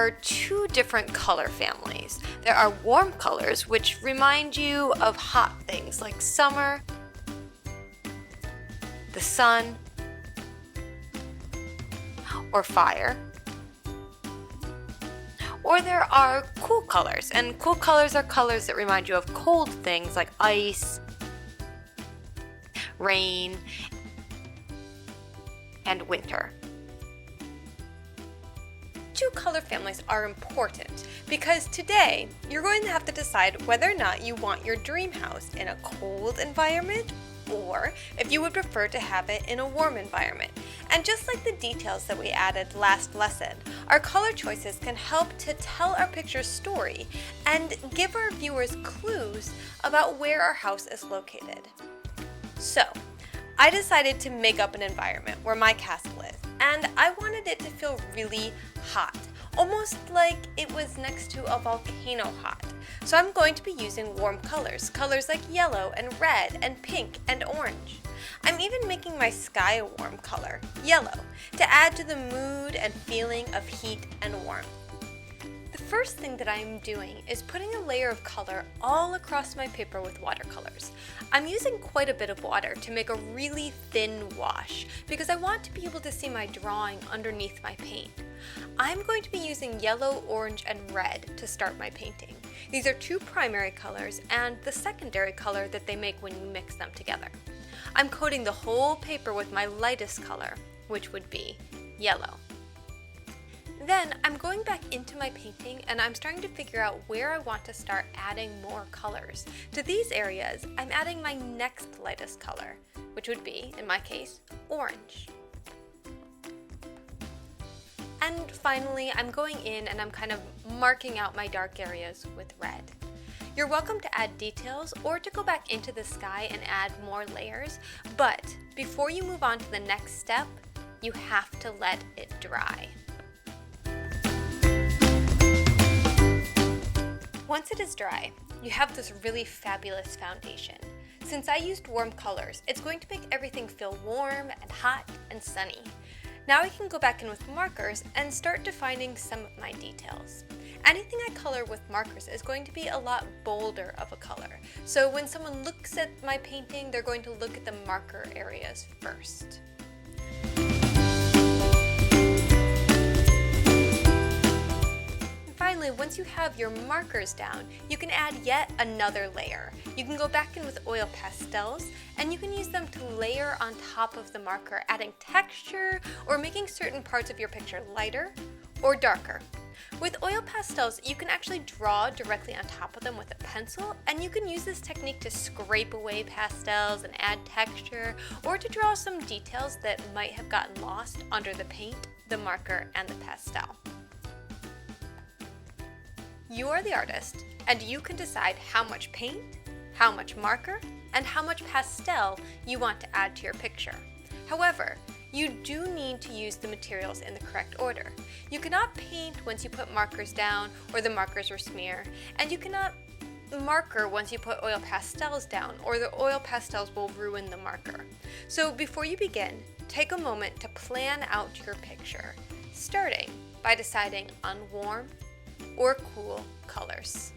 are two different color families. There are warm colors, which remind you of hot things like summer, the sun, or fire. Or there are cool colors, and cool colors are colors that remind you of cold things like ice, rain, and winter. Two color families are important because today you're going to have to decide whether or not you want your dream house in a cold environment or if you would prefer to have it in a warm environment. And just like the details that we added last lesson, our color choices can help to tell our picture's story and give our viewers clues about where our house is located. So, I decided to make up an environment where my castle is, and I wanted it to feel really hot, almost like it was next to a volcano hot. So I'm going to be using warm colors like yellow and red and pink and orange. I'm even making my sky a warm color, yellow, to add to the mood and feeling of heat and warmth. The first thing that I'm doing is putting a layer of color all across my paper with watercolors. I'm using quite a bit of water to make a really thin wash because I want to be able to see my drawing underneath my paint. I'm going to be using yellow, orange, and red to start my painting. These are two primary colors and the secondary color that they make when you mix them together. I'm coating the whole paper with my lightest color, which would be yellow. Then I'm going back into my painting and I'm starting to figure out where I want to start adding more colors. To these areas, I'm adding my next lightest color, which would be, in my case, orange. And finally, I'm going in and I'm kind of marking out my dark areas with red. You're welcome to add details or to go back into the sky and add more layers, but before you move on to the next step, you have to let it dry. Once it is dry, you have this really fabulous foundation. Since I used warm colors, it's going to make everything feel warm and hot and sunny. Now I can go back in with markers and start defining some of my details. Anything I color with markers is going to be a lot bolder of a color. So when someone looks at my painting, they're going to look at the marker areas first. Finally, once you have your markers down, you can add yet another layer. You can go back in with oil pastels, and you can use them to layer on top of the marker, adding texture or making certain parts of your picture lighter or darker. With oil pastels, you can actually draw directly on top of them with a pencil, and you can use this technique to scrape away pastels and add texture, or to draw some details that might have gotten lost under the paint, the marker, and the pastel. You are the artist, and you can decide how much paint, how much marker, and how much pastel you want to add to your picture. However, you do need to use the materials in the correct order. You cannot paint once you put markers down or the markers are smear, and you cannot marker once you put oil pastels down or the oil pastels will ruin the marker. So before you begin, take a moment to plan out your picture, starting by deciding on warm or cool colors.